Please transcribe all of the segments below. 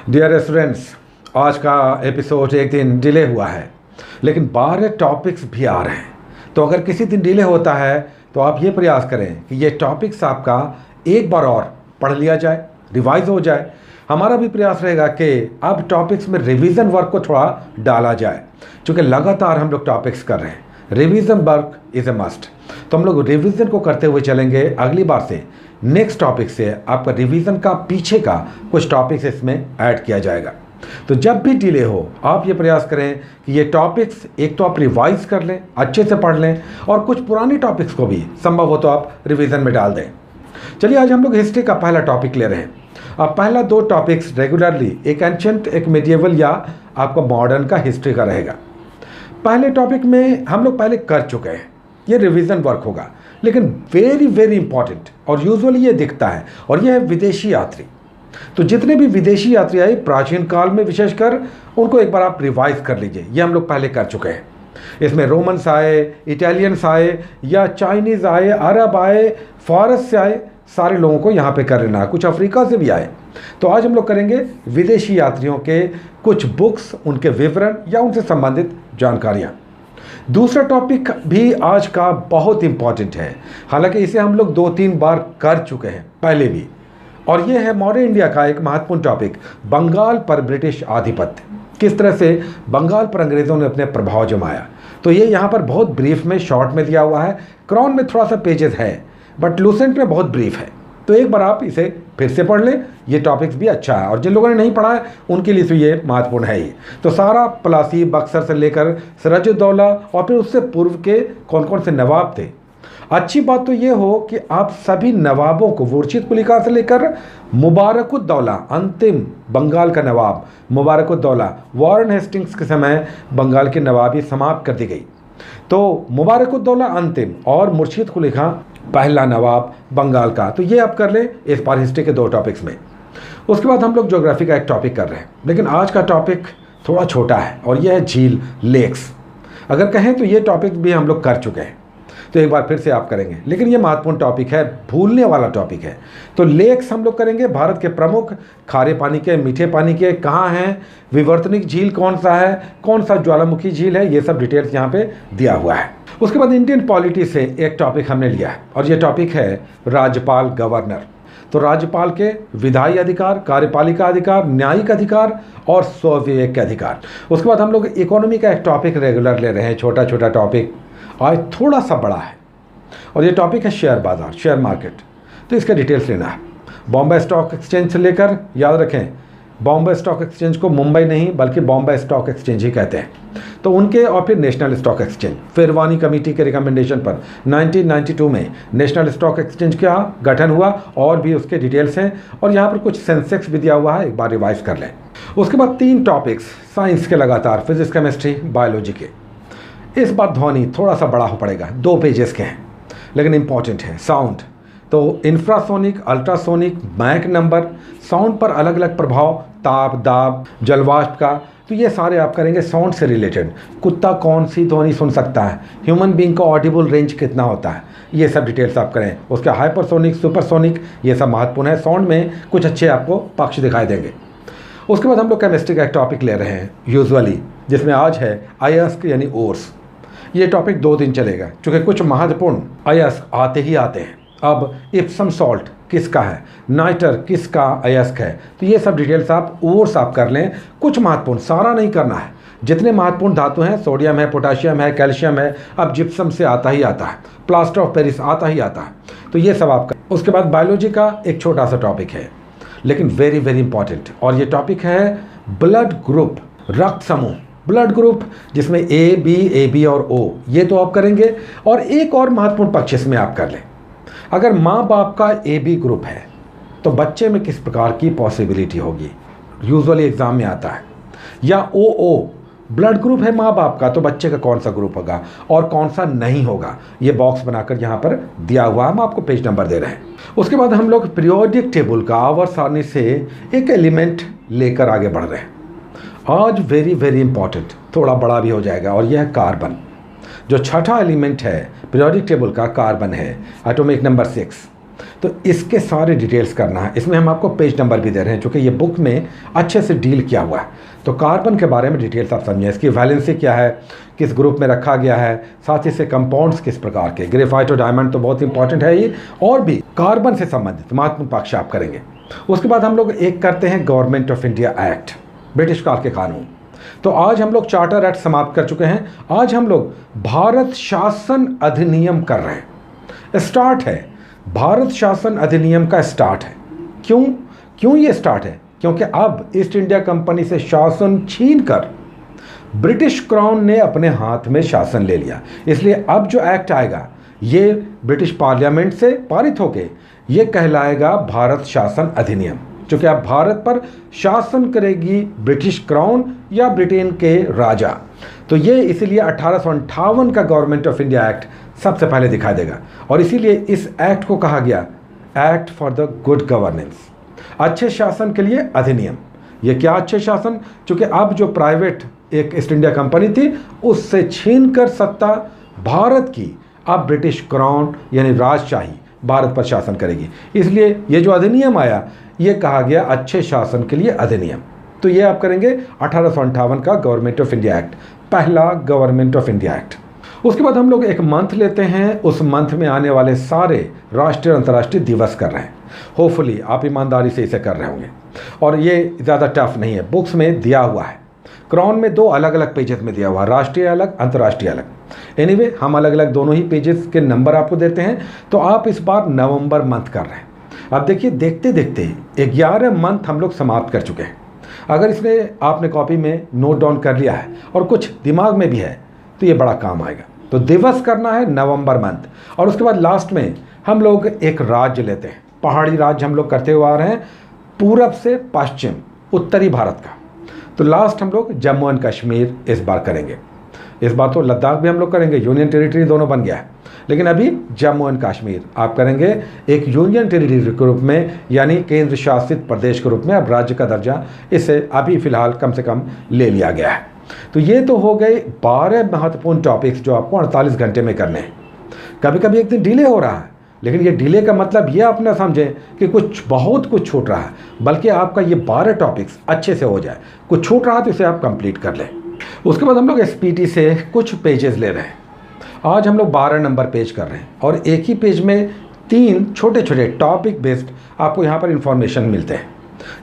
Dear students, आज का episode एक दिन डिले हुआ है, लेकिन 12 टॉपिक्स भी आ रहे हैं। तो अगर किसी दिन डिले होता है तो आप ये प्रयास करें कि ये टॉपिक्स आपका एक बार और पढ़ लिया जाए, रिवाइज हो जाए। हमारा भी प्रयास रहेगा कि अब टॉपिक्स में रिवीजन वर्क को थोड़ा डाला जाए, क्योंकि लगातार हम लोग टॉपिक्स कर रहे हैं। Revision work is a must. तो हम लोग रिवीजन को करते हुए चलेंगे। अगली बार से नेक्स्ट टॉपिक से आपका रिवीजन का पीछे का कुछ टॉपिक्स इसमें ऐड किया जाएगा। तो जब भी डिले हो आप ये प्रयास करें कि ये टॉपिक्स एक तो आप रिवाइज कर लें, अच्छे से पढ़ लें, और कुछ पुरानी टॉपिक्स को भी संभव हो तो आप रिवीजन में डाल दें। चलिए, आज हम लोग हिस्ट्री का पहला टॉपिक ले रहे हैं। अब पहला दो टॉपिक्स रेगुलरली, एक एंशिएंट, एक मिडिएवल या आपका मॉडर्न का हिस्ट्री का रहेगा। पहले टॉपिक में हम लोग पहले कर चुके हैं, ये रिवीजन वर्क होगा, लेकिन वेरी वेरी इंपॉर्टेंट और यूजुअली ये दिखता है, और ये है विदेशी यात्री। तो जितने भी विदेशी यात्री आए प्राचीन काल में विशेषकर, उनको एक बार आप रिवाइज कर लीजिए। ये हम लोग पहले कर चुके हैं। इसमें रोमन्स आए, इटालियंस आए, या चाइनीज़ आए, अरब आए, फारस से आए, सारे लोगों को यहाँ पे कर लेना है। कुछ अफ्रीका से भी आए। तो आज हम लोग करेंगे विदेशी यात्रियों के कुछ बुक्स, उनके विवरण या उनसे संबंधित जानकारियाँ। दूसरा टॉपिक भी आज का बहुत इंपॉर्टेंट है, हालांकि इसे हम लोग 2-3 बार कर चुके हैं पहले भी, और ये है मॉडर्न इंडिया का एक महत्वपूर्ण टॉपिक, बंगाल पर ब्रिटिश आधिपत्य। किस तरह से बंगाल पर अंग्रेज़ों ने अपने प्रभाव जमाया। तो ये यहाँ पर बहुत ब्रीफ में, शॉर्ट में दिया हुआ है। क्राउन में थोड़ा सा पेजेस है, बट लूसेंट में बहुत ब्रीफ है। तो एक बार आप इसे फिर से पढ़ लें, ये टॉपिक्स भी अच्छा है, और जिन लोगों ने नहीं पढ़ा है उनके लिए तो ये महत्वपूर्ण है ही। तो सारा प्लासी, बक्सर से लेकर सिराजुद्दौला और फिर उससे पूर्व के कौन कौन से नवाब थे। अच्छी बात तो ये हो कि आप सभी नवाबों को, खुर्शीद कुली खां से लेकर मुबारकुद्दौला, अंतिम बंगाल का नवाब मुबारकुद्दौला, वॉरेन हेस्टिंग्स के समय बंगाल की नवाबी समाप्त कर दी गई। तो मुबारकुद्दौला अंतिम और खुर्शीद कुली खां पहला नवाब बंगाल का। तो ये आप कर लें इस बार हिस्ट्री के 2 टॉपिक्स में। उसके बाद हम लोग ज्योग्राफी का एक टॉपिक कर रहे हैं, लेकिन आज का टॉपिक थोड़ा छोटा है, और यह है झील, लेक्स। अगर कहें तो ये टॉपिक भी हम लोग कर चुके हैं, तो एक बार फिर से आप करेंगे, लेकिन ये महत्वपूर्ण टॉपिक है, भूलने वाला टॉपिक है। तो लेक्स हम लोग करेंगे, भारत के प्रमुख, खारे पानी के, मीठे पानी के कहाँ हैं, विवर्तनिक झील कौन सा है, कौन सा ज्वालामुखी झील है, ये सब डिटेल्स यहाँ पे दिया हुआ है। उसके बाद इंडियन पॉलिटी से एक टॉपिक हमने लिया है, और ये टॉपिक है राज्यपाल, गवर्नर। तो राज्यपाल के विधायी अधिकार, कार्यपालिका अधिकार, न्यायिक अधिकार और स्वविवेक के अधिकार। उसके बाद हम लोग इकोनॉमी का एक टॉपिक रेगुलर ले रहे हैं, छोटा छोटा टॉपिक, आज थोड़ा सा बड़ा है, और ये टॉपिक है शेयर बाजार, शेयर मार्केट। तो इसका डिटेल्स लेना है। बॉम्बे स्टॉक एक्सचेंज से लेकर, याद रखें बॉम्बे स्टॉक एक्सचेंज को मुंबई नहीं बल्कि बॉम्बे स्टॉक एक्सचेंज ही कहते हैं, तो उनके, और फिर नेशनल स्टॉक एक्सचेंज, फिरवानी कमेटी के रिकमेंडेशन पर 1992 में नेशनल स्टॉक एक्सचेंज का गठन हुआ, और भी उसके डिटेल्स हैं, और यहाँ पर कुछ सेंसेक्स भी दिया हुआ है, एक बार रिवाइज कर लें। उसके बाद 3 टॉपिक्स साइंस के लगातार, फिजिक्स, केमिस्ट्री, बायोलॉजी के। इस बार ध्वनि थोड़ा सा बड़ा हो पड़ेगा, 2 पेजेस के हैं, लेकिन इंपॉर्टेंट है। साउंड, तो infrasonic, ultrasonic, Mach number, sound पर अलग अलग प्रभाव, ताप, दाब, जलवाष्प का, तो ये सारे आप करेंगे साउंड से रिलेटेड। कुत्ता कौन सी ध्वनि सुन सकता है, ह्यूमन बीइंग का ऑडिबल रेंज कितना होता है, ये सब डिटेल्स आप करें। उसके हाइपरसोनिक, सुपरसोनिक, ये सब महत्वपूर्ण है। साउंड में कुछ अच्छे आपको पक्ष दिखाई देंगे। उसके बाद हम लोग केमिस्ट्री का एक टॉपिक ले रहे हैं यूजुअली, जिसमें आज है अयस्क यानी ओर्स। ये टॉपिक 2 दिन चलेगा, क्योंकि कुछ महत्वपूर्ण अयस्क आते ही आते हैं। अब इप्सम सॉल्ट किसका है, नाइटर किसका अयस्क है, तो ये सब डिटेल्स आप ओर्स आप कर लें। कुछ महत्वपूर्ण, सारा नहीं करना है, जितने महत्वपूर्ण धातु हैं, सोडियम है, पोटाशियम है, कैल्शियम है, अब जिप्सम से आता ही आता है, प्लास्टर ऑफ पेरिस आता ही आता है, तो ये सब आप कर। उसके बाद बायोलॉजी का एक छोटा सा टॉपिक है, लेकिन वेरी वेरी इंपॉर्टेंट, और ये टॉपिक है ब्लड ग्रुप, रक्त समूह, ब्लड ग्रुप, जिसमें ए बी और ओ, ये तो आप करेंगे। और एक और महत्वपूर्ण पक्ष इसमें आप कर लें, अगर माँ बाप का ए बी ग्रुप है तो बच्चे में किस प्रकार की पॉसिबिलिटी होगी, यूजुअली एग्जाम में आता है। या ओ ब्लड ग्रुप है माँ बाप का, तो बच्चे का कौन सा ग्रुप होगा और कौन सा नहीं होगा, ये बॉक्स बनाकर यहाँ पर दिया हुआ है, हम आपको पेज नंबर दे रहे हैं। उसके बाद हम लोग पीरियोडिक टेबल का आवर्त सारणी से एक एलिमेंट लेकर आगे बढ़ रहे हैं। आज वेरी वेरी इंपॉर्टेंट, थोड़ा बड़ा भी हो जाएगा, और यह है कार्बन। जो छठा एलिमेंट है पीरियोडिक टेबल का, कार्बन है, एटॉमिक नंबर 6। तो इसके सारे डिटेल्स करना है। इसमें हम आपको पेज नंबर भी दे रहे हैं, चूँकि ये बुक में अच्छे से डील किया हुआ है। तो कार्बन के बारे में डिटेल्स आप समझें, इसकी वैलेंसी क्या है, किस ग्रुप में रखा गया है, साथ ही से कंपाउंड्स किस प्रकार के, ग्रेफाइट और डायमंड तो बहुत इंपॉर्टेंट है ये, और भी कार्बन से संबंधित महत्वपूर्ण पक्ष आप करेंगे। उसके बाद हम लोग एक करते हैं government of India act, British काल के कानून। तो आज हम लोग चार्टर एक्ट समाप्त कर चुके हैं, आज हम लोग भारत शासन अधिनियम कर रहे हैं। स्टार्ट है, भारत शासन अधिनियम का स्टार्ट है। क्यों ये स्टार्ट है? क्योंकि अब ईस्ट इंडिया कंपनी से शासन छीनकर ब्रिटिश क्राउन ने अपने हाथ में शासन ले लिया, इसलिए अब जो एक्ट आएगा ये ब्रिटिश पार्लियामेंट से पारित होके ये कहलाएगा भारत शासन अधिनियम, क्योंकि अब भारत पर शासन करेगी ब्रिटिश क्राउन या ब्रिटेन के राजा। तो ये इसीलिए 1858 का गवर्नमेंट ऑफ इंडिया एक्ट सबसे पहले दिखा देगा, और इसीलिए इस एक्ट को कहा गया act for the good governance, अच्छे शासन के लिए अधिनियम। ये क्या अच्छे शासन? क्योंकि अब जो प्राइवेट एक ईस्ट इंडिया कंपनी थी उससे छीनकर सत्ता भारत की अब ब्रिटिश क्राउन यानी राजशाही भारत पर शासन करेगी, इसलिए ये जो अधिनियम आया ये कहा गया अच्छे शासन के लिए अधिनियम। तो ये आप करेंगे 1858 का गवर्नमेंट ऑफ इंडिया एक्ट, पहला गवर्नमेंट ऑफ इंडिया एक्ट। उसके बाद हम लोग एक मंथ लेते हैं, उस मंथ में आने वाले सारे राष्ट्रीय और अंतर्राष्ट्रीय दिवस कर रहे हैं। होपफुली आप ईमानदारी से इसे कर रहे होंगे, और ये ज़्यादा टफ नहीं है, बुक्स में दिया हुआ है। क्राउन में 2 अलग अलग पेजेस में दिया हुआ है, राष्ट्रीय अलग, अंतर्राष्ट्रीय अलग। एनीवे हम अलग अलग दोनों ही पेजेस के नंबर आपको देते हैं। तो आप इस बार नवंबर मंथ कर रहे हैं। अब देखिए, देखते देखते 11 मंथ हम लोग समाप्त कर चुके हैं। अगर इसमें आपने कॉपी में नोट डाउन कर लिया है और कुछ दिमाग में भी है तो ये बड़ा काम आएगा। तो दिवस करना है नवंबर मंथ, और उसके बाद लास्ट में हम लोग एक राज्य लेते हैं। पहाड़ी राज्य हम लोग करते हुए आ रहे हैं, पूरब से पश्चिम उत्तरी भारत का। तो लास्ट हम लोग जम्मू एंड कश्मीर इस बार करेंगे। इस बार तो लद्दाख भी हम लोग करेंगे, यूनियन टेरिटरी दोनों बन गया है, लेकिन अभी जम्मू एंड कश्मीर आप करेंगे एक यूनियन टेरिटरी के रूप में, यानी केंद्र शासित प्रदेश के रूप में। अब राज्य का दर्जा इसे अभी फ़िलहाल कम से कम ले लिया गया है। तो ये तो हो गए 12 महत्वपूर्ण टॉपिक्स जो आपको 48 घंटे में करने हैं। कभी कभी एक दिन डिले हो रहा है, लेकिन ये डिले का मतलब ये आप ना समझें कि बहुत कुछ छूट रहा है, बल्कि आपका ये 12 टॉपिक्स अच्छे से हो जाए। कुछ छूट रहा है तो इसे आप कंप्लीट कर लें। उसके बाद हम लोग एसपीटी से कुछ पेजेस ले रहे हैं। आज हम लोग 12 नंबर पेज कर रहे हैं, और एक ही पेज में 3 छोटे छोटे टॉपिक बेस्ड आपको यहाँ पर इंफॉर्मेशन मिलते हैं।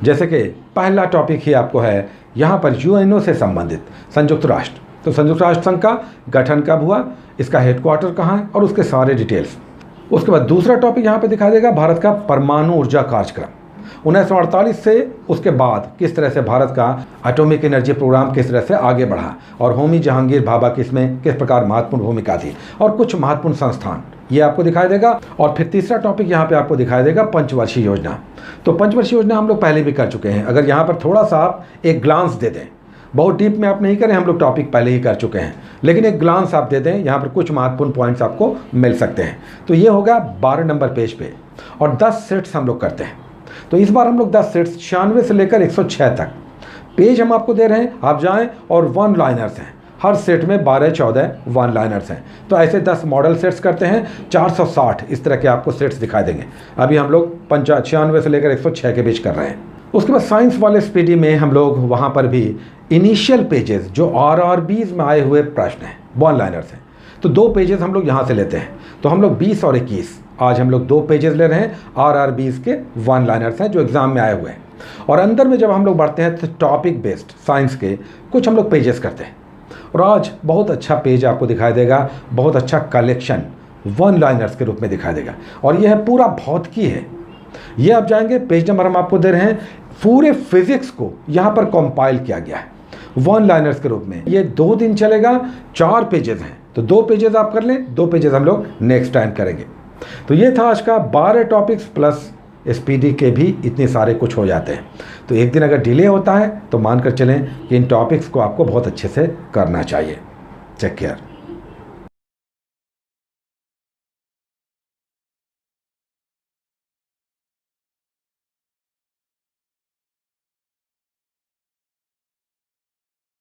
जैसे कि पहला टॉपिक ही आपको है यहाँ पर यूएनओ से संबंधित संयुक्त राष्ट्र। तो संयुक्त राष्ट्र संघ का गठन कब हुआ, इसका हेडक्वार्टर कहाँ है, और उसके सारे डिटेल्स। उसके बाद दूसरा टॉपिक यहाँ पे दिखाई देगा भारत का परमाणु ऊर्जा कार्यक्रम 1948 से उसके बाद किस तरह से भारत का एटॉमिक एनर्जी प्रोग्राम किस तरह से आगे बढ़ा, और होमी जहांगीर भाभा की इसमें किस प्रकार महत्वपूर्ण भूमिका थी, और कुछ महत्वपूर्ण संस्थान ये आपको दिखाई देगा। और फिर तीसरा टॉपिक यहाँ पे आपको दिखाई देगा पंचवर्षीय योजना। तो पंचवर्षीय योजना हम लोग पहले भी कर चुके हैं। अगर यहाँ पर थोड़ा सा आप एक ग्लांस दे दें, बहुत डीप में आप नहीं करें, हम लोग टॉपिक पहले ही कर चुके हैं, लेकिन एक ग्लांस आप दे दें, यहाँ पर कुछ महत्वपूर्ण पॉइंट्स आपको मिल सकते हैं। तो ये होगा 12 नंबर पेज पे, और 10 सेट्स हम लोग करते हैं। तो इस बार हम लोग 10 सेट्स 96 से लेकर 106 तक पेज हम आपको दे रहे हैं। आप जाएं, और 1 लाइनर्स हैं, हर सेट में 12-14 1 लाइनर्स हैं। तो ऐसे 10 मॉडल सेट्स करते हैं, 460 इस तरह के आपको सेट्स दिखाई देंगे। अभी हम लोग 96 से लेकर 106 के बीच कर रहे हैं। उसके बाद साइंस वाले स्पीडी में हम लोग वहाँ पर भी इनिशियल पेजेस जो RRBs में आए हुए प्रश्न हैं, 1 लाइनर्स हैं, तो 2 पेजेस हम लोग यहाँ से लेते हैं। तो हम लोग 20 और 21 आज हम लोग 2 पेजेस ले रहे हैं, RRBs के 1 लाइनर्स हैं जो एग्ज़ाम में आए हुए हैं। और अंदर में जब हम लोग बढ़ते हैं तो टॉपिक बेस्ड साइंस के कुछ हम लोग पेजेस करते हैं। और आज बहुत अच्छा पेज आपको दिखाई देगा, बहुत अच्छा कलेक्शन 1 लाइनर्स के रूप में दिखाई देगा, और यह है पूरा भौतिकी है। ये आप जाएंगे, पेज नंबर हम आपको दे रहे हैं, पूरे फिजिक्स को यहाँ पर कंपाइल किया गया है 1 लाइनर्स के रूप में। ये 2 दिन चलेगा, 4 पेजेस हैं, तो 2 पेजेस आप कर लें, 2 पेजेस हम लोग नेक्स्ट टाइम करेंगे। तो ये था आज का 12 टॉपिक्स प्लस एसपीडी के भी इतने सारे कुछ हो जाते हैं। तो एक दिन अगर डिले होता है तो मानकर चलें कि इन टॉपिक्स को आपको बहुत अच्छे से करना चाहिए। Take care.